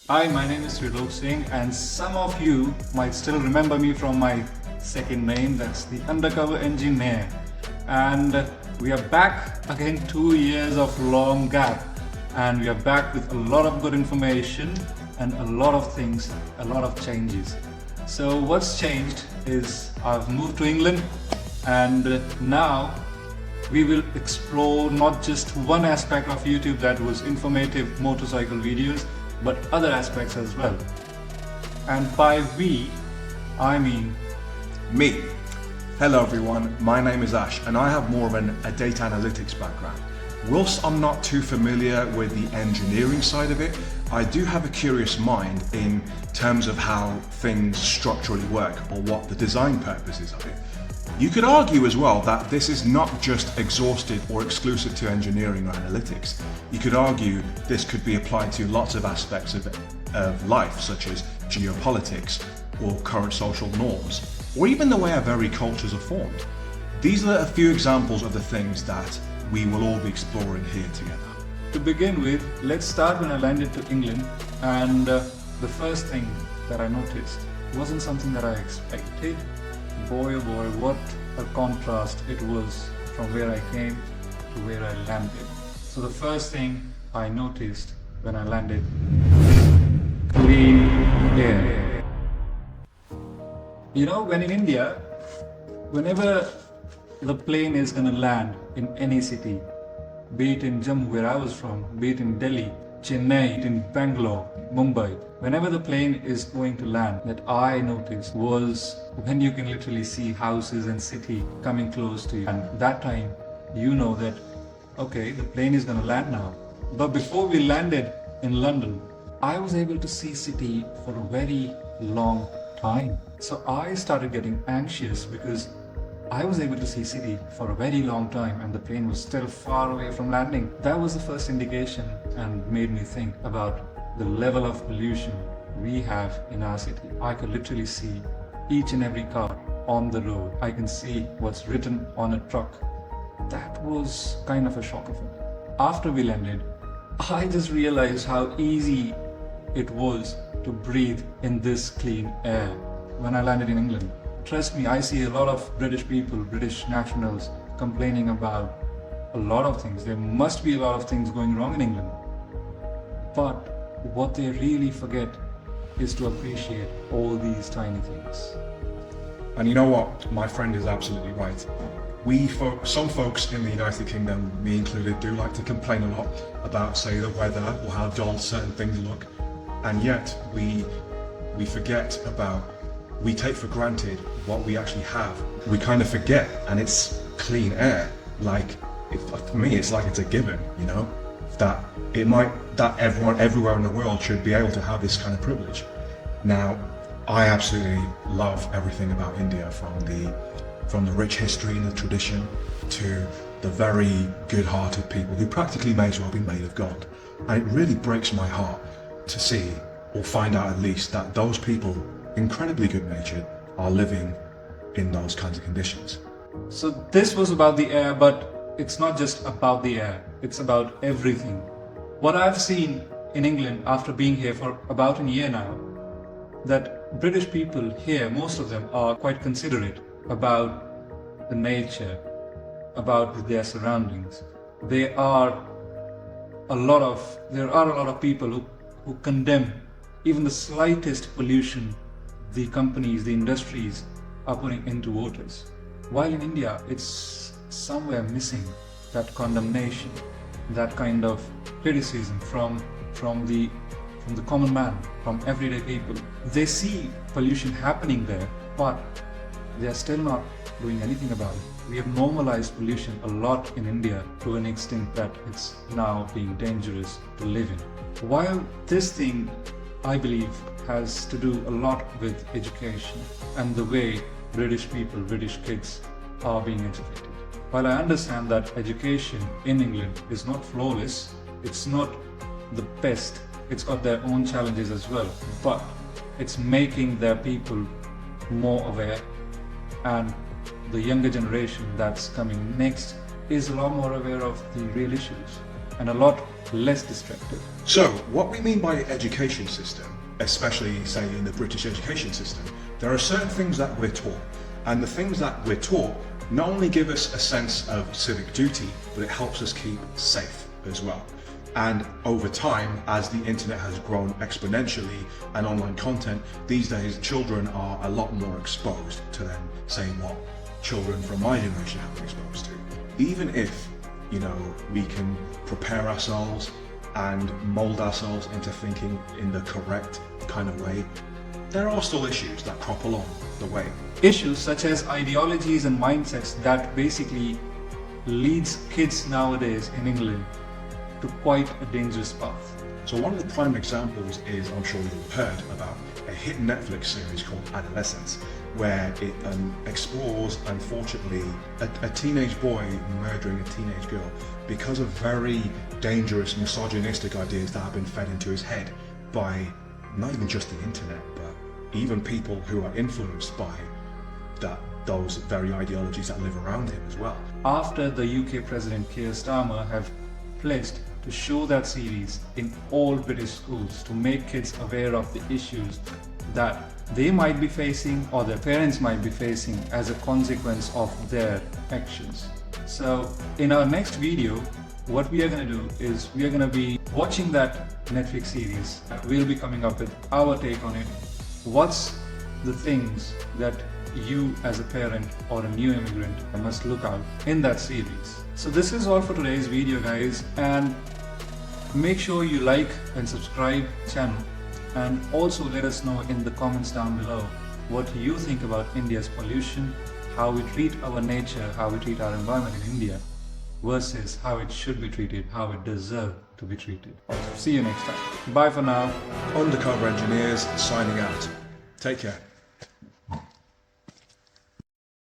Hi, my name is Singh, and some of you might still remember me from my second name, that's the Undercover Engineer. And we are back again, 2 years of long gap, and we are back with a lot of good information and a lot of things, a lot of changes. So what's changed is I've moved to England, and now we will explore not just one aspect of YouTube that was informative motorcycle videos, but other aspects as well. And by we, I mean Me. Hello everyone, my name is Ash and I have more of a data analytics background. Whilst I'm not too familiar with the engineering side of it, I do have a curious mind in terms of how things structurally work or what the design purpose is of it. You could argue as well that this is not just exhausted or exclusive to engineering or analytics. You could argue this could be applied to lots of aspects of life, such as geopolitics or current social norms, or even the way our very cultures are formed. These are a few examples of the things that we will all be exploring here together. To begin with, let's start when I landed to England, and the first thing that I noticed wasn't something that I expected. Boy oh boy, what a contrast it was from where I came to where I landed. So the first thing I noticed when I landed, clean air. You know, when in India, whenever the plane is gonna land in any city, be it in Jammu where I was from, be it in Delhi, Chennai, in Bangalore, Mumbai, whenever the plane is going to land, that I noticed was when you can literally see houses and city coming close to you. And that time, you know that, okay, the plane is going to land now. But before we landed in London, I was able to see city for a very long time. So I started getting anxious because I was able to see city for a very long time and the plane was still far away from landing. That was the first indication and made me think about the level of pollution we have in our city. I could literally see each and every car on the road. I can see what's written on a truck. That was kind of a shocker for me. After we landed, I just realized how easy it was to breathe in this clean air when I landed in England. Trust me, I see a lot of British people, British nationals complaining about a lot of things. There must be a lot of things going wrong in England. But what they really forget is to appreciate all these tiny things. And you know what? My friend is absolutely right. Some folks in the United Kingdom, me included, do like to complain a lot about, say, the weather or how dull certain things look. And yet we take for granted what we actually have. We kind of forget, and it's clean air. For me, it's like it's a given, you know, that everyone everywhere in the world should be able to have this kind of privilege. Now, I absolutely love everything about India, from the rich history and the tradition to the very good-hearted people who practically may as well be made of gold. And it really breaks my heart to see, or find out at least, that those people, incredibly good-natured, are living in those kinds of conditions. So this was about the air, but it's not just about the air, it's about everything. What I've seen in England after being here for about a year now, that British people here, most of them, are quite considerate about the nature, about their surroundings. There are a lot of people who condemn even the slightest pollution the companies, the industries are putting into waters. While in India, it's somewhere missing that condemnation, that kind of criticism from the common man, from everyday people. They see pollution happening there, but they are still not doing anything about it. We have normalized pollution a lot in India to an extent that it's now being dangerous to live in. While this thing, I believe, has to do a lot with education and the way British people, British kids are being educated. While I understand that education in England is not flawless, it's not the best, it's got their own challenges as well, but it's making their people more aware, and the younger generation that's coming next is a lot more aware of the real issues and a lot less destructive. So, what we mean by education system, especially say in the British education system, there are certain things that we're taught. And the things that we're taught not only give us a sense of civic duty, but it helps us keep safe as well. And over time, as the internet has grown exponentially and online content, these days children are a lot more exposed to then saying what children from my generation have been exposed to. Even if, we can prepare ourselves and mold ourselves into thinking in the correct kind of way, there are still issues that crop along the way. Issues such as ideologies and mindsets that basically leads kids nowadays in England to quite a dangerous path. So one of the prime examples is, I'm sure you've heard about, a hit Netflix series called Adolescence, where it explores, unfortunately, a teenage boy murdering a teenage girl because of very dangerous misogynistic ideas that have been fed into his head by not even just the internet, but even people who are influenced by those very ideologies that live around him as well. After the UK President Keir Starmer have pledged to show that series in all British schools to make kids aware of the issues that they might be facing or their parents might be facing as a consequence of their actions. So in our next video, what we are going to do is we are going to be watching that Netflix series. We'll be coming up with our take on it. What's the things that you as a parent or a new immigrant must look out in that series. So this is all for today's video, guys, and make sure you like and subscribe the channel, and also let us know in the comments down below what you think about India's pollution, how we treat our nature, how we treat our environment in India versus how it should be treated, how it deserves to be treated. See you next time. Bye for now. Undercover Engineers signing out. Take care.